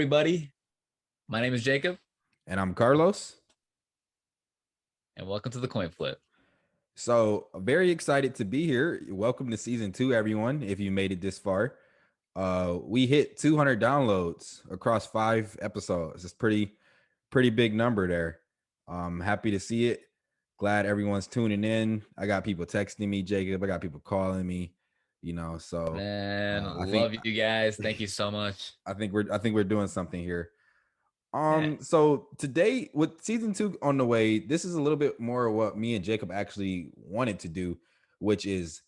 everybody. My name is Jacob, And I'm Carlos. and welcome to the Coin Flip. So very excited to be here. Welcome to season 2, everyone. If you made it this far, we hit 200 downloads across 5 episodes. It's pretty big number there. Happy to see it. Glad everyone's tuning in. I got people texting me, Jacob. I got people calling me. So Man, I think love you guys. Thank you so much. I think we're doing something here. Yeah, So today with season 2 on the way, this is a little bit more of what me and Jacob actually wanted to do, which is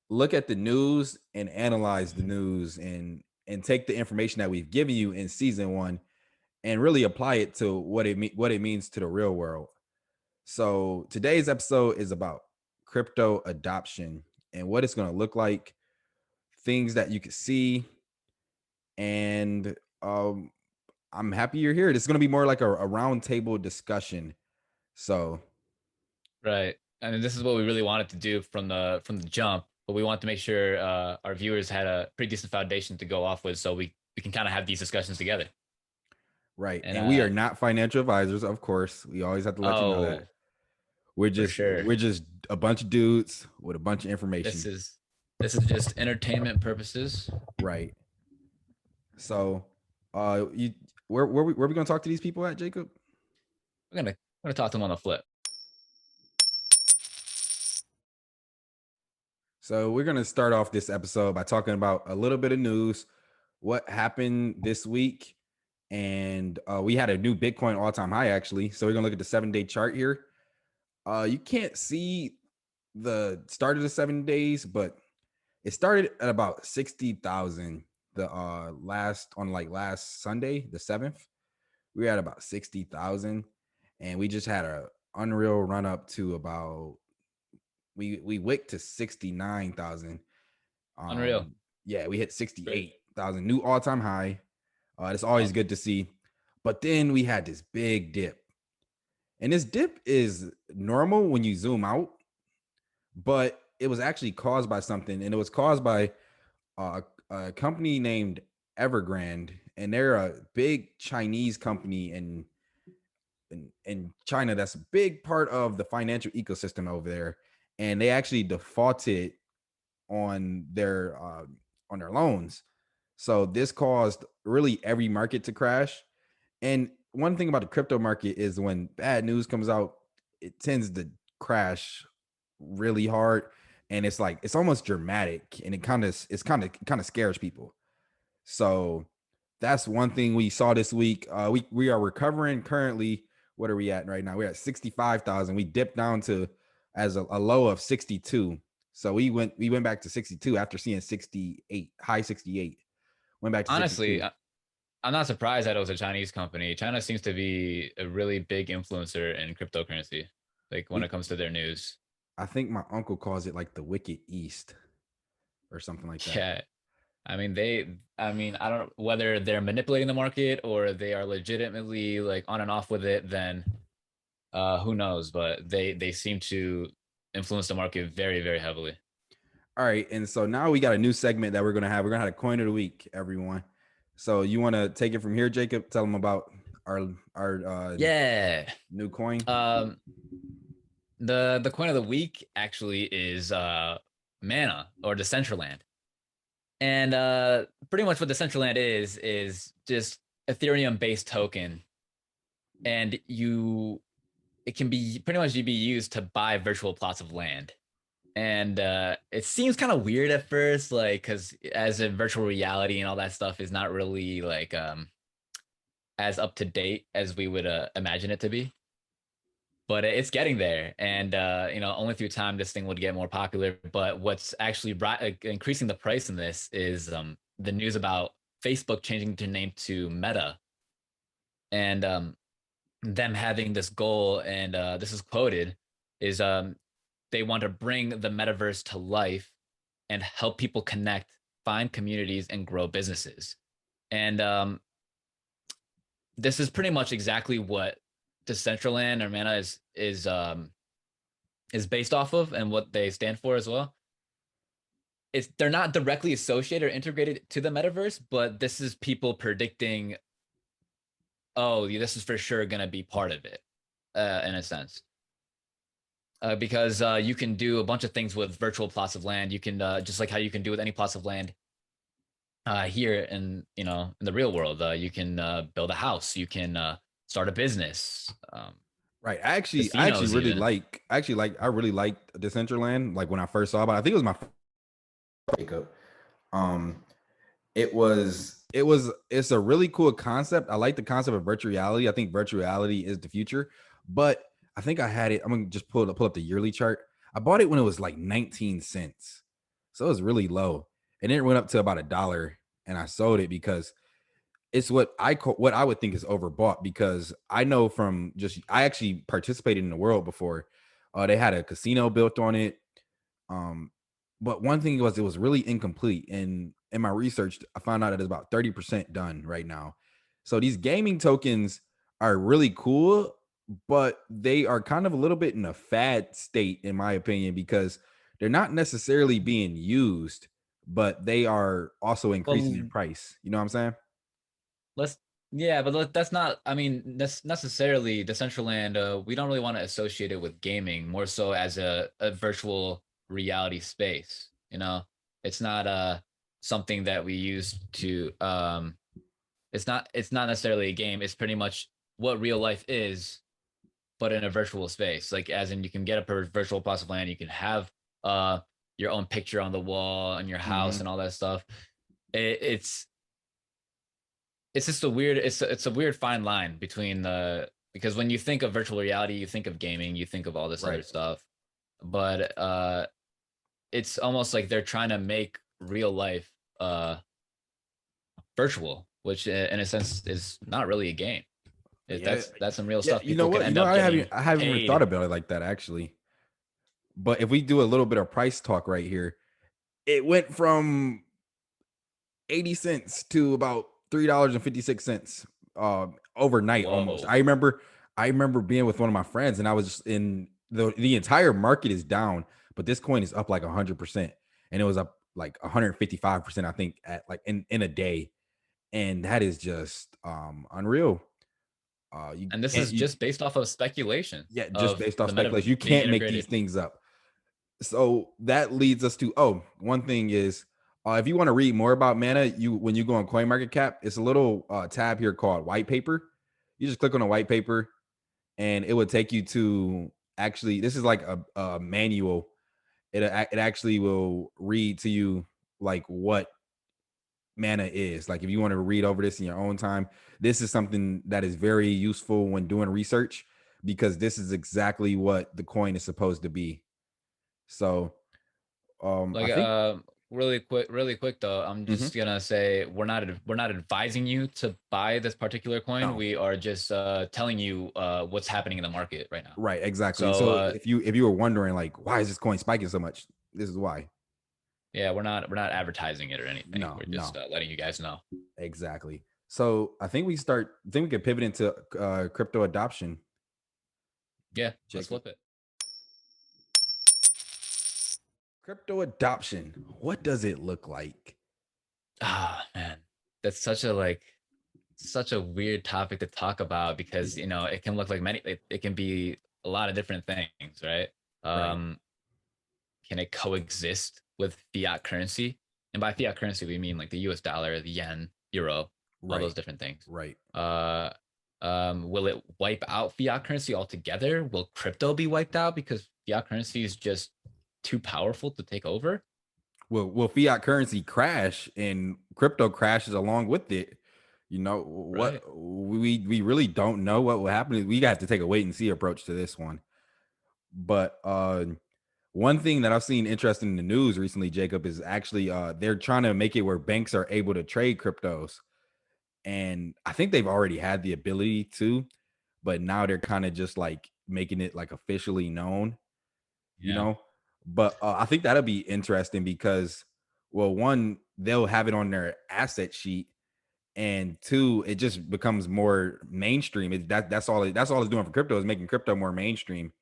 look at the news and analyze the news and take the information that we've given you in season 1 and really apply it to what it means to the real world. So today's episode is about crypto adoption and what it's going to look like, things that you can see, and I'm happy you're here. This is going to be more like a round table discussion. So, right. I mean, this is what we really wanted to do from the jump, but we wanted to make sure our viewers had a pretty decent foundation to go off with, so we can kind of have these discussions together. right. And And we are not financial advisors, of course. We always have to let you know oh, that. We're for just sure, we're just a bunch of dudes with a bunch of this information. is this is just entertainment purposes. Right. So, you where we going to talk to these people at, Jacob? We're gonna talk to them on the flip. So, we're going to start off this episode by talking about a little bit of news, what happened this week, and we had a new Bitcoin all-time high actually. So, we're going to look at the 7-day chart here. You can't see the start of the 7 days, but it started at about 60,000 the last Sunday, the 7th. We were at about 60,000, and we just had a unreal run up to about we wicked to 69,000. Unreal. Yeah, we hit Great. 68,000, new all-time high. It's always Awesome. good to see. But then we had this big dip. And this dip is normal when you zoom out, but it was actually caused by something, and it was caused by a company named Evergrande, and they're a big Chinese company in China that's a big part of the financial ecosystem over there, and they actually defaulted on their loans. So this caused really every market to crash. And one thing about the crypto market is when bad news comes out, it tends to crash really hard, and it's almost dramatic, and it kind of scares people. So that's one thing we saw this week. We are recovering currently. What are we at right now? We're at 65,000. We dipped down to as a low of 62. So we went back to 62 after seeing 68, high 68. Went back to Honestly, 62. I'm not surprised that it was a Chinese company. China seems to be a really big influencer in cryptocurrency, like when We it comes to their news. I think my uncle calls it like the Wicked East or something like that. Yeah. I don't know whether they're manipulating the market or they are legitimately like on and off with it, then who knows? But they seem to influence the market very, very heavily. All right, and so now we got a new segment that we're gonna have. We're gonna have a coin of the week, everyone. So you want to take it from here, Jacob? Tell them about our Yeah. new coin. Um the coin of the week actually is Mana or Decentraland. And pretty much what Decentraland is just Ethereum based token. And it can be pretty much be used to buy virtual plots of land. And it seems kind of weird at first, like because as a virtual reality and all that stuff is not really like as up to date as we would imagine it to be. But it's getting there, and only through time this thing would get more popular. But what's actually increasing the price in this is the news about Facebook changing their name to Meta, and them having this goal, and this is quoted, is they want to bring the metaverse to life and help people connect, find communities, and grow businesses. And this is pretty much exactly what Decentraland or Mana is based off of, and what they stand for as well. They're not directly associated or integrated to the metaverse, but this is people predicting oh, this is for sure gonna be part of it, in a sense. Because you can do a bunch of things with virtual plots of land. You can just like how you can do with any plots of land here in in the real world. You can build a house. You can start a business, Right. I actually casinos really even. like, I really liked Decentraland. Like when I first saw it, I think it was my first breakup. Um, it's a really cool concept. I like the concept of virtual reality. I think virtual reality is the future, but I think I had it. I'm gonna just pull up the yearly chart. I bought it when it was like 19 cents, so it was really low, and then it went up to about $1, and I sold it because it's what I would think is overbought. Because I know from just I actually participated in the world before. They had a casino built on it. um, but one thing was it was really incomplete. And in my research, I found out that it's about 30% done right now. So these gaming tokens are really cool, but they are kind of a little bit in a fad state, in my opinion, because they're not necessarily being used, but they are also increasing in Well, price. You know what I'm saying? let's yeah, but that's not. I mean, necessarily Decentraland. We don't really want to associate it with gaming, more so as a virtual reality space. It's not something that we use to. It's not necessarily a game. It's pretty much what real life is, but in a virtual space. Like as in, you can get a virtual plot of land. You can have uh your own picture on the wall in your house Hmm. and all that stuff. It's just a weird it's a weird fine line between the because when you think of virtual reality, you think of gaming, you think of all this other Right. stuff, but it's almost like they're trying to make real life virtual, which in a sense is not really a game. Yeah. That's some real Yeah. stuff. You know People can what? end up getting I haven't even thought paid. about it like that, actually. But if we do a little bit of price talk right here, it went from 80 cents to about $3.56 overnight almost. Whoa. I remember being with one of my friends, and I was just in the entire market is down, but this coin is up like 100%, and it was up like 155%, I think, at like in a day. And that is just unreal. You And this can't is you just based off of speculation Yeah, just of based off the meta speculation. You being can't make these integrated. things up. So that leads us to, one thing is, if you want to read more about mana, you when you go on CoinMarketCap, it's a little tab here called white paper. You just click on a white paper, and it would take you to, actually, this is like a manual. It actually will read to you like what mana is. Like if you want to read over this in your own time, this is something that is very useful when doing research, because this is exactly what the coin is supposed to be. So I Like think. really quick though, I'm Mhm. just gonna say we're not advising you to buy this particular coin. No. We are just telling you what's happening in the market right now. Right, exactly. So So if you were wondering like why is this coin spiking so much, this is why. yeah, we're not advertising it or anything. No, We're just no, letting you guys know. exactly. So I think we could pivot into crypto adoption, Yeah, let's Jacob. flip it. Crypto adoption. What does it look like? Ah man, that's such a weird topic to talk about because it can look like it can be a lot of different things, right? Right, Um, can it coexist with fiat currency? And by fiat currency, we mean like the US dollar, the yen, euro, all right, those different things. right. Uh, will it wipe out fiat currency altogether? Will crypto be wiped out because fiat currency is just too powerful to take over? Will fiat currency crash and crypto crashes along with it? You know what, Right. we really don't know what will happen. We got to take a wait and see approach to this one. But one thing that I've seen interesting in the news recently, Jacob, is actually they're trying to make it where banks are able to trade cryptos. And I think they've already had the ability to, but now they're kind of just like making it like officially known, you Yeah. know. But I think that'll be interesting because, well, one, they'll have it on their asset sheet, and two, it just becomes more mainstream. That's all it's doing for crypto, is making crypto more mainstream.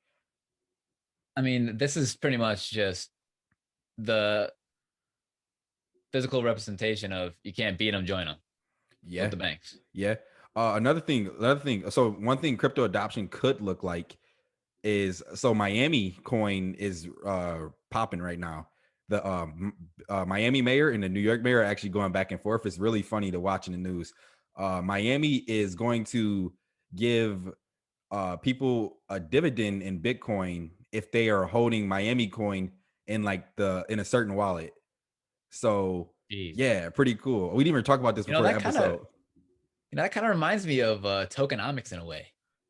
I mean, this is pretty much just the physical representation of you can't beat them, join them with Yeah, the banks. yeah. Another thing. So one thing crypto adoption could look like is, so Miami coin is popping right now. The Miami mayor and the New York mayor are actually going back and forth. It's really funny to watch in the news. Miami is going to give people a dividend in Bitcoin if they are holding Miami coin in like the in a certain wallet. So Jeez. yeah, pretty cool. We didn't even talk about this You know, before the that kind of episode. that kind of reminds me of tokenomics in a way.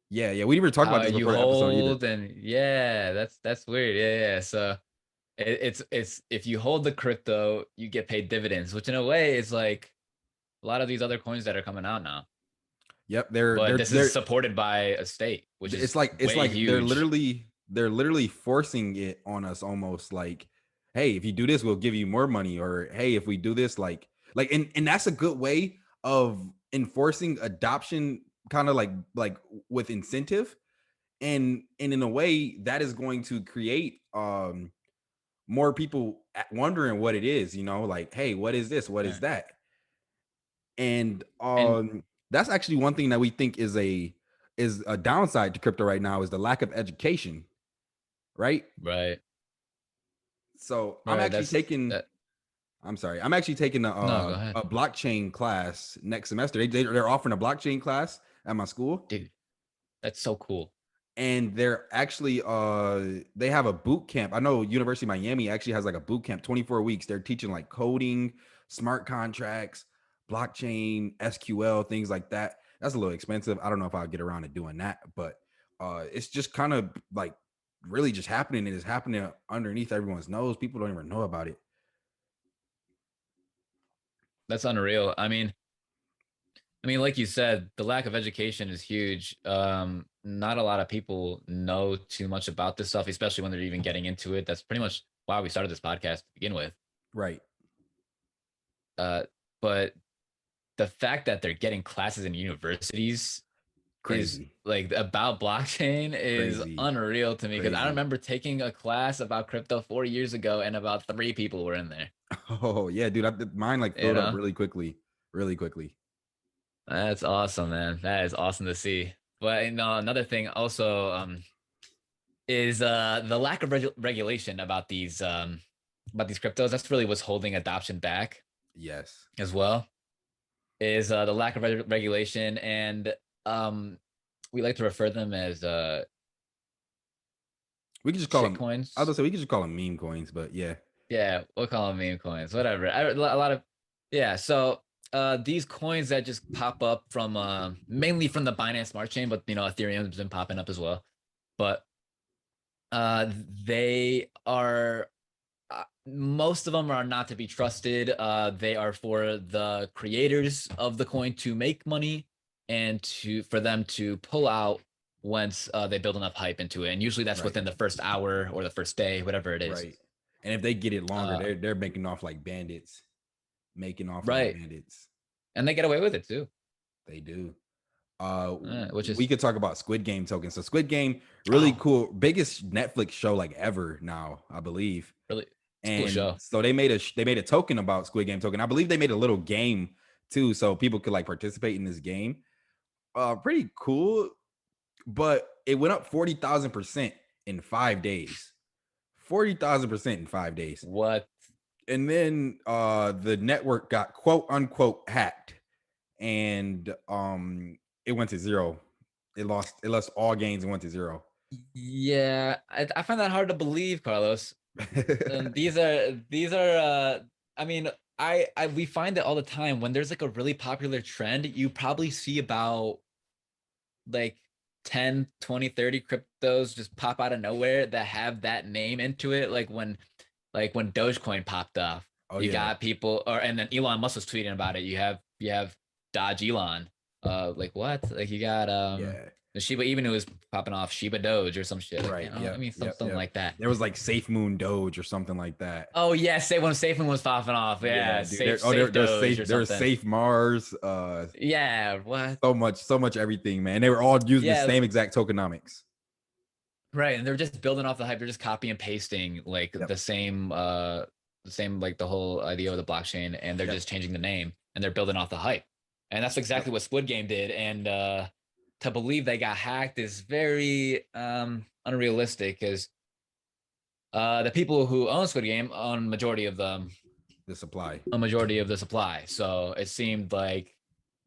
Yeah, yeah, we didn't even talk about How this you before the episode either. hold and yeah, that's weird. Yeah, yeah. So it's if you hold the crypto, you get paid dividends, which in a way is like a lot of these other coins that are coming out now. Yep, But this is supported by a state, which is it's way like huge. they're literally forcing it on us, almost like, hey, if you do this we'll give you more money, or hey, if we do this, like and that's a good way of enforcing adoption, kind of like with incentive, and in a way that is going to create more people wondering what it is, like, hey, what is this, what is Yeah. that? And And that's actually one thing that we think is a downside to crypto right now, is the lack of education, right? right, So right. That's that. I'm sorry, I'm actually taking No, go ahead, a blockchain class next semester. They're offering a blockchain class at my school, dude. That's so cool. and they're actually they have a boot camp. I know University of Miami actually has like a boot camp, 24 weeks. They're teaching like coding, smart contracts, blockchain, SQL, things like that. That's a little expensive. I don't know if I'll get around to doing that, but it's just kind of like really just happening. It is happening underneath everyone's nose. People don't even know about it. That's unreal. I mean, like you said, the lack of education is huge. Not a lot of people know too much about this stuff, especially when they're even getting into it. That's pretty much why we started this podcast to begin with. Right. Uh, but the fact that they're getting classes in universities is Crazy. like about blockchain is Crazy. unreal to me because I Crazy. remember taking a class about crypto 4 years ago and about three people were in there. Oh yeah, dude. Mine like You filled up know, really quickly. Really quickly. that's awesome, man. That is awesome to see. But another thing also, is the lack of regulation about these cryptos. That's really what's holding adoption back Yes. as well. Is the lack of regulation, and um, we like to refer them as We could just call shit them. I was coins. gonna say we could just call them meme coins, but yeah, Yeah, we'll call them meme coins, whatever. A lot of yeah. So these coins that just pop up from mainly from the Binance Smart Chain, but Ethereum's been popping up as well. But they are most of them are not to be trusted. They are for the creators of the coin to make money and for them to pull out once they build enough hype into it. And usually that's right, within the first hour or the first day, whatever it is. right. And if they get it longer, Uh, they're making off like bandits, making off like right. bandits. And they get away with it too, They do. which We is could talk about Squid Game tokens. So Squid Game, really oh, cool, biggest Netflix show like ever now, I believe. really, it's a cool And show. so they made a token about Squid Game token. I believe they made a little game too, so people could like participate in this game. Pretty cool, but it went up 40,000% in 5 days. 40,000% in 5 days. What? And then the network got quote unquote hacked, and it went to zero. It lost all gains and went to zero. Yeah, I find that hard to believe, Carlos. These are I mean, I we find it all the time when there's like a really popular trend, you probably see about like 10, 20, 30 cryptos just pop out of nowhere that have that name into it. Like when Dogecoin popped off, Oh you yeah. got people, or and then Elon Musk was tweeting about it. You have Dodge Elon. Like what? Like you got Yeah. the Shiba even who was popping off Shiba Doge or some shit. Like Right. I Yep. mean Yep. something Yep. like that. There was like Safe Moon Doge or something like that. Oh yeah, say when Safe was popping off. Yeah, Yeah, dude. safe Doge or There's something. safe Mars. Yeah, what? So much everything, man. They were all using the Yeah, same exact tokenomics. right. And they're just building off the hype. They're just copy and pasting like Yep. the same like the whole idea of the blockchain, and they're Yep. just changing the name and they're building off the hype. And that's Yep. exactly what Squid Game did. And to believe they got hacked is very unrealistic because the people who own Squid Game own The supply. a majority of the supply. So it seemed like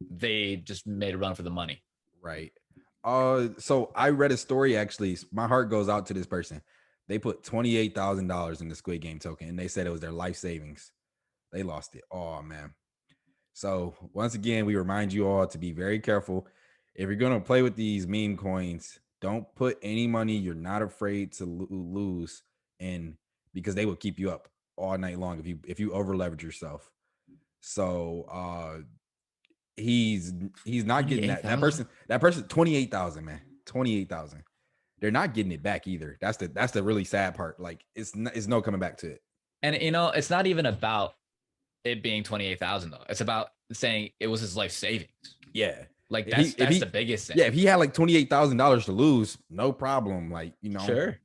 they just made a run for the money. Right. So I read a story actually. My heart goes out to this person. They put $28,000 in the Squid Game token and they said it was their life savings. They lost it. Oh man. So once again, we remind you all to be very careful. If you're gonna play with these meme coins, don't put any money you're not afraid to lose in, because they will keep you up all night long if you over leverage yourself. So he's he's not getting that. That 28,000. person that person 28,000, man. 28,000. They're not getting it back either. That's the really sad part. Like it's no coming back to it. And it's not even about it being 28,000 though. It's about saying it was his life savings. Yeah. Like If he if that's he the biggest thing. yeah, if he had like $28,000 to lose, no problem. Like, Sure.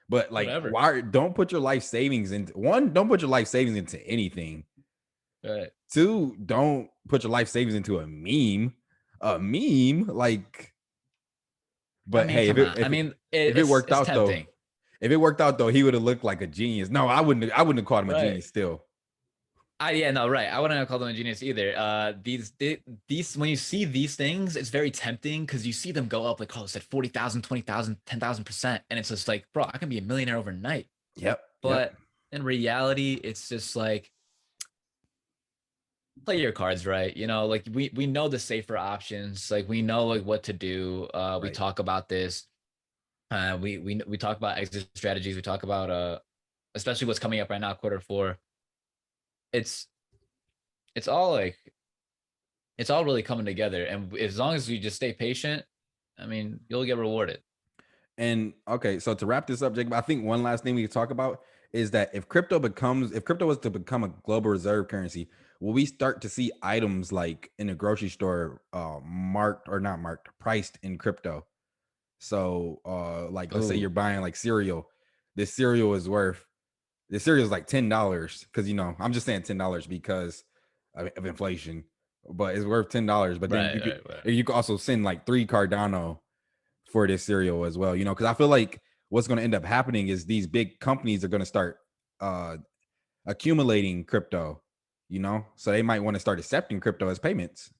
but like, Whatever. why don't put your life savings into one, don't put your life savings into anything. Right. Two, don't put your life savings into a meme. A meme, like, I but mean, hey, come on. I mean, if it worked it's out though, tempting. if it worked out though, he would have looked like a genius. No, I wouldn't have called him a Right. genius still. Yeah, no, right. I wouldn't have called them a genius either. These when you see these things, it's very tempting because you see them go up like Carlos said, 40,000, 20,000, 10,000%. And it's just like, bro, I can be a millionaire overnight. Yep, yep. But in reality, it's just like play your cards right. Like we know the safer options. Like we know like what to do. We Right. talk about this. We talk about exit strategies. We talk about especially what's coming up right now, quarter four. It's it's all like it's all really coming together. And as long as you just stay patient, I mean, you'll get rewarded. And okay, so to wrap this up, Jacob, I think one last thing we could talk about is that if crypto was to become a global reserve currency, will we start to see items like in a grocery store marked or not marked, priced in crypto? So like let's say Oh, you're buying like cereal. This cereal is worth this cereal is like $10 because I'm just saying $10 because of inflation, but it's worth $10. But then right, right, right. you could also send like 3 Cardano for this cereal as well, because I feel like what's going to end up happening is these big companies are going to start uh accumulating crypto, so they might want to start accepting crypto as payments.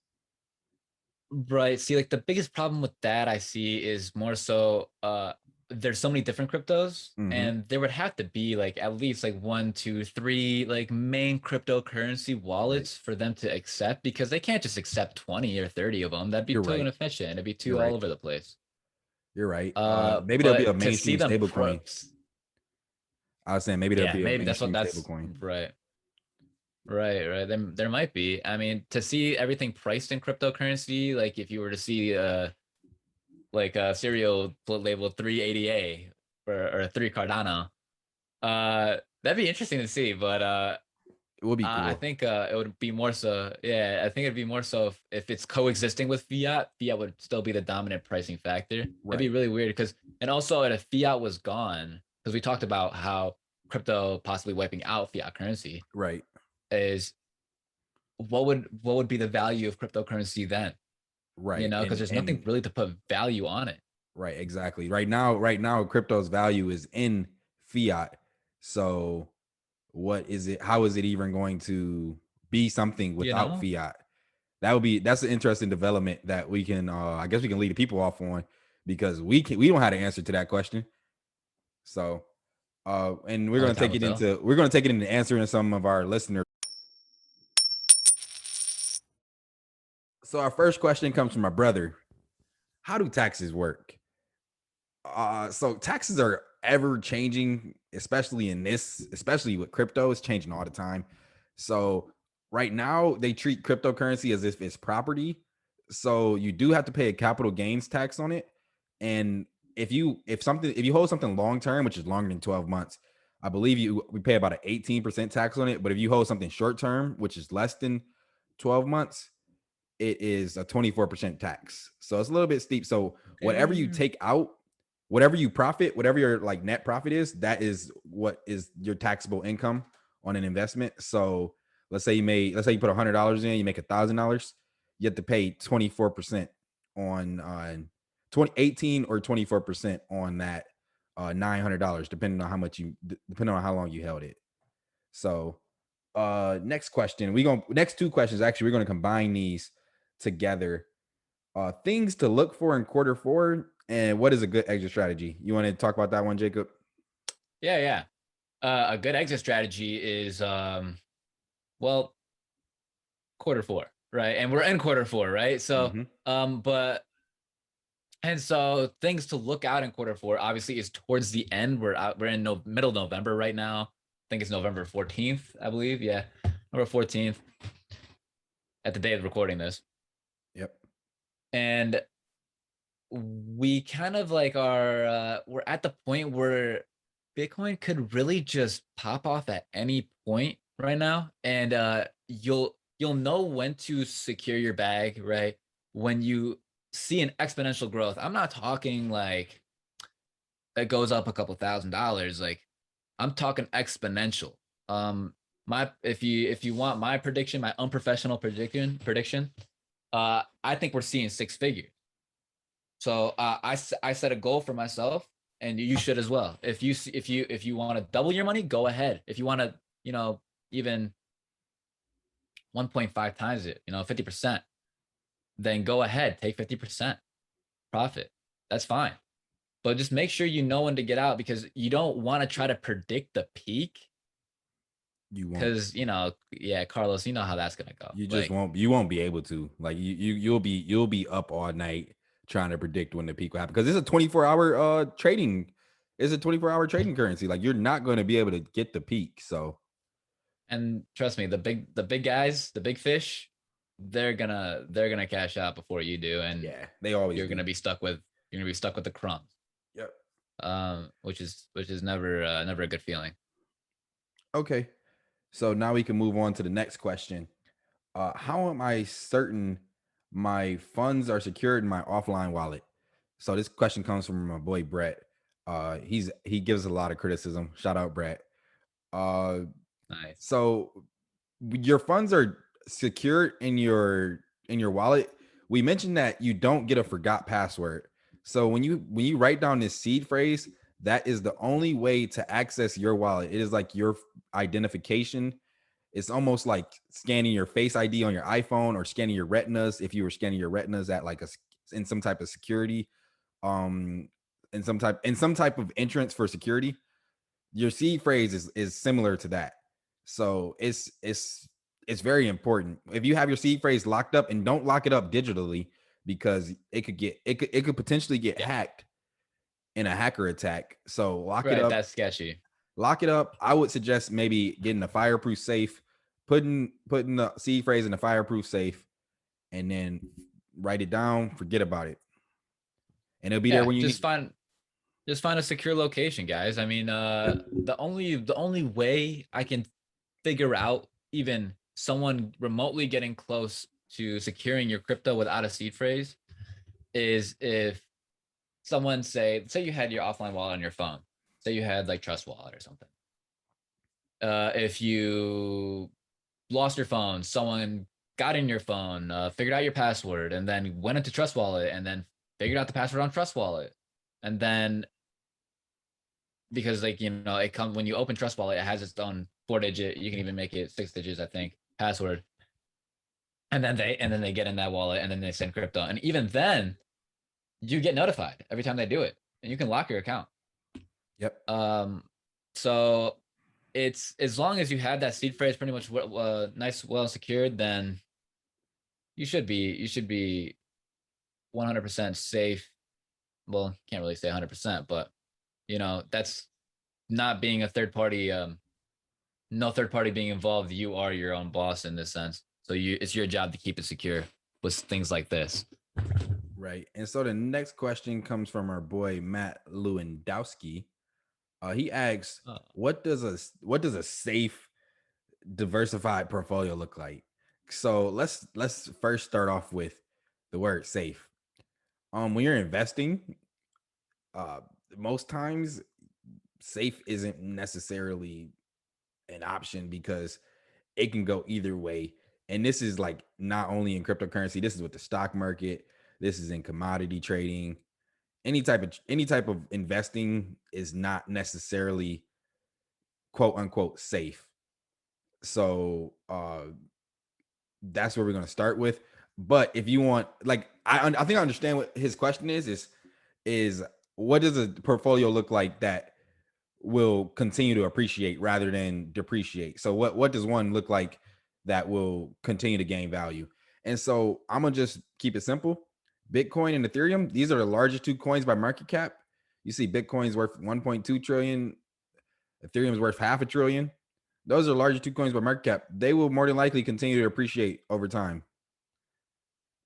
Right. See, like the biggest problem with that I see is more so there's so many different cryptos, Hmm. and there would have to be like at least like one, two, three like main cryptocurrency Right. wallets for them to accept because they can't just accept 20 or 30 of them. That'd be You're too right. inefficient. It'd be You're too all right. over the place. You're right. Maybe there'll be a But to see mainstream them stable coin. I was saying maybe there'll yeah, be a maybe mainstream stable that's coin. right. Right, right. There might be. I mean, to see everything priced in cryptocurrency, like if you were to see like a serial labeled 380A or 3 Cardano. That'd be interesting to see, but It would be I cool. think it would be more so. Yeah, I think it'd be more so if it's coexisting with fiat. Fiat would still be the dominant pricing factor. That'd be Right. really weird because, and also if fiat was gone, because we talked about how crypto possibly wiping out fiat currency Right. is what would be the value of cryptocurrency then? Right. Because there's nothing And really to put value on it. right, exactly. Right now, crypto's value is in fiat. So what is it? How is it even going to be something You without know, fiat? That's an interesting development that we can I guess we can lead the people off on, because we don't have the answer to that question. So and only time will tell. we're gonna take it into answering some of our listeners. So our first question comes from my brother. How do taxes work? So taxes are ever changing, especially with crypto. It's changing all the time. So right now they treat cryptocurrency as if it's property. So you do have to pay a capital gains tax on it. And if you hold something long term, which is longer than 12 months, I believe we pay about an 18% tax on it. But if you hold something short term, which is less than 12 months, it is a 24% tax. So it's a little bit steep. So whatever you Damn. take out, whatever you profit, whatever your like net profit is, that is what is your taxable income on an investment. So let's say you put $100 in, you make $1,000. you have to pay 24% on 18 or 24% on that $900, depending on how much depending on how long you held it. So next question. Next two questions. Actually, we're gonna combine these together. Things to look for in quarter four, and what is a good exit strategy? You want to talk about that one, Jacob? Yeah, yeah. A good exit strategy is well, quarter four, right? And we're in quarter four, right? So Mm-hmm. but and so things to look out in quarter four obviously is towards the end. We're in middle November right now. I think it's November 14th, I believe. Yeah. November 14th at the day of recording this. Yep. And we kind of like are we're at the point where Bitcoin could really just pop off at any point right now. And you'll know when to secure your bag, right? When you see an exponential growth. I'm not talking like it goes up a couple $1,000s. Like I'm talking exponential. My if you want my prediction, my unprofessional prediction, I think we're seeing six figures. So I set a goal for myself, and you should as well. If you want to double your money, go ahead. If you want to, even 1.5 times it, 50%, then go ahead, take 50% profit. That's fine. But just make sure you know when to get out, because you don't want to try to predict the peak, You won't. because yeah, Carlos, you know how that's gonna go. You just Like, won't. You won't be able to. Like you'll be up all night trying to predict when the peak will happen, because it's a 24-hour trading. It's a 24-hour trading currency. Like you're not going to be able to get the peak. So and trust me, the big guys, the big fish, they're gonna cash out before you do, and yeah, they always you're do. gonna be stuck with the crumbs. Yep. Which is never a good feeling. Okay. So now we can move on to the next question. How am I certain my funds are secured in my offline wallet? So this question comes from my boy Brett. He gives a lot of criticism. Shout out Brett. Uh, Nice. so your funds are secured in your wallet. We mentioned that you don't get a forgot password. So when you write down this seed phrase, that is the only way to access your wallet. It is like your identification. It's almost like scanning your face ID on your iPhone, or scanning your retinas if you were scanning your retinas at like in some type of security, um, in some type of entrance for security. Your seed phrase is similar to that. So it's very important. If you have your seed phrase locked up, and don't lock it up digitally, because it could potentially get Yeah. hacked in a hacker attack. So lock it Right. up. That's sketchy. Lock it up. I would suggest maybe getting a fireproof safe, putting the seed phrase in a fireproof safe, and then write it down. Forget about it, and it'll be there Yeah. when you need it. Just find a secure location, guys. I mean, the only way I can figure out even someone remotely getting close to securing your crypto without a seed phrase is if someone say you had your offline wallet on your phone. Say you had like Trust Wallet or something. If you lost your phone, someone got in your phone, figured out your password, and then went into Trust Wallet, and then figured out the password on Trust Wallet, and then because like it comes when you open Trust Wallet, it has its own 4 digit. You can even make it 6 digits, I think, password, and then they get in that wallet, and then they send crypto, and even then you get notified every time they do it, and you can lock your account. Yep. Um, so it's as long as you have that seed phrase pretty much nice, well secured, then you should be 100% safe. Well, can't really say 100%, but that's not being a third party. No third party being involved. You are your own boss in this sense. So it's your job to keep it secure with things like this. Right. And so the next question comes from our boy Matt Lewandowski. He asks, Uh, what does a safe, diversified portfolio look like? So let's first start off with the word safe. When you're investing, uh, most times safe isn't necessarily an option, because it can go either way, And this is like not only in cryptocurrency, this is with the stock market, this is in commodity trading. Any type of investing is not necessarily quote unquote safe. So that's where we're going to start with. But if you want, like, I think I understand what his question is what does a portfolio look like that will continue to appreciate rather than depreciate? So what does one look like that will continue to gain value? And so I'm gonna just keep it simple. Bitcoin and Ethereum, these are the largest two coins by market cap. You see Bitcoin's worth 1.2 trillion, Ethereum's worth half a trillion. Those are the largest two coins by market cap. They will more than likely continue to appreciate over time.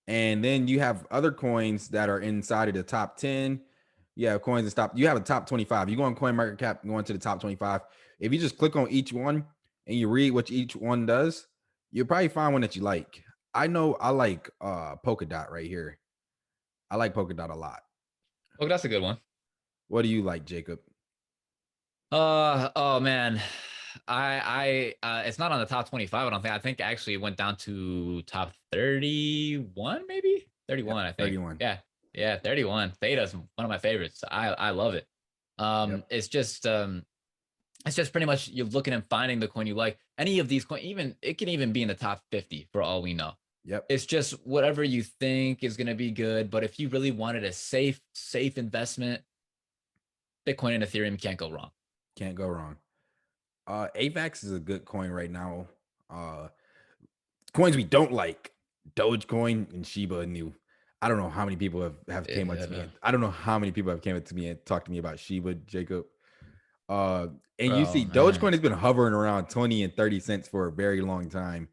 And then you have other coins that are inside of the top 10. You have coins and top. You have a top 25. You go on Coin Market Cap, go into the top 25. If you just click on each one and you read what each one does, you'll probably find one that you like. I know I like Polkadot right here. I like Polkadot a lot. Oh, that's a good one. What do you like, Jacob? Oh man. It's not on the top 25, I don't think. I think actually it went down to top 31, maybe? Yep, 31, I think. 31. Yeah. Yeah, 31. Theta's one of my favorites. I love it. Yep. It's just pretty much you're looking and finding the coin you like. Any of these coins, even it can even be in the top 50 for all we know. Yep. It's just whatever you think is going to be good. But if you really wanted a safe investment, Bitcoin and Ethereum can't go wrong. Can't go wrong. AVAX is a good coin right now. Uh Coins we don't like, Dogecoin and Shiba Inu. I don't know how many people have came up to me. Yeah, I don't know how many people have came up to me and talked to me about Shiba, Jacob. Uh, and you bro, see, man. Dogecoin has been hovering around 20 and 30 cents for a very long time.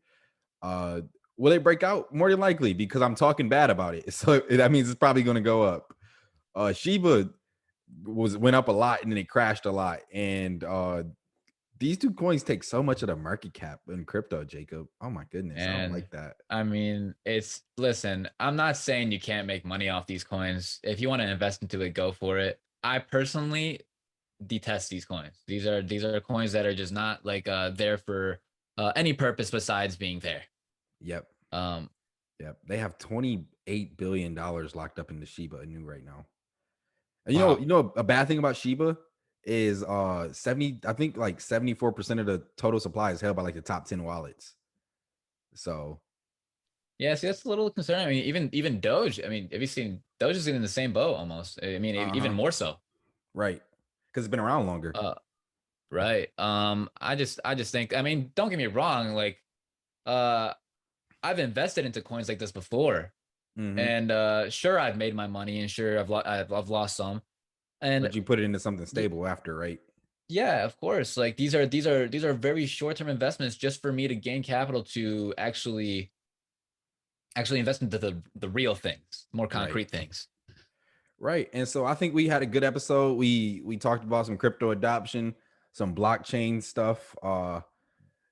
Uh, will it break out? More than likely, because I'm talking bad about it. So that means it's probably going to go up. Shiba went up a lot and then it crashed a lot. And these two coins take so much of the market cap in crypto, Jacob. Oh my goodness, I don't And like that. I mean, listen, I'm not saying you can't make money off these coins. If you want to invest into it, go for it. I personally detest these coins. These are coins that are just not like there for any purpose besides being there. Yep. Um, Yep. They have $28 billion locked up in the Shiba Inu right now. And wow. a bad thing about Shiba is 70, I think like 74% of the total supply is held by like the top 10 wallets. So Yeah, see, that's a little concerning. I mean, even Doge. I mean, have you seen Doge is in the same boat almost? I mean, even uh-huh. more so. Right. Because it's been around longer. Uh, right. I just think. I mean, don't get me wrong. Like, uh, I've invested into coins like this before, Hmm. and sure, I've made my money, and sure, I've lost some, and But you put it into something y- stable after, right? yeah, of course. Like these are very short term investments just for me to gain capital to actually invest into the real things, more Right. concrete things. Right. And so I think we had a good episode. We talked about some crypto adoption, some blockchain stuff.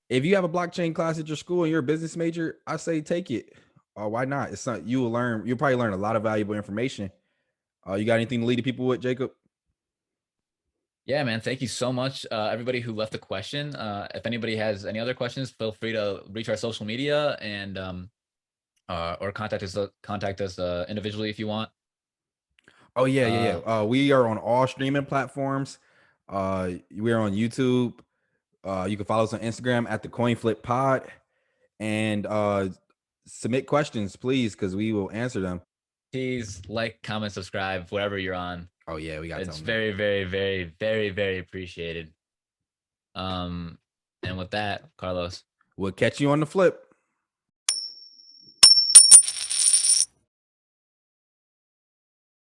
If you have a blockchain class at your school and you're a business major, I say take it. Why not? It's not you will learn. You'll probably learn a lot of valuable information. You got anything to lead the people with, Jacob? Yeah, man. Thank you so much, everybody who left a question. If anybody has any other questions, feel free to reach our social media and or contact us individually if you want. Oh yeah, yeah, Uh, yeah. We are on all streaming platforms. We are on YouTube. You can follow us on Instagram at the Coin Flip Pod, and submit questions, please, because we will answer them. please like, comment, subscribe, wherever you're on. Oh yeah, we got to tell It's them that. very, very, very, very, very appreciated. Um, and with that, Carlos. We'll catch you on the flip.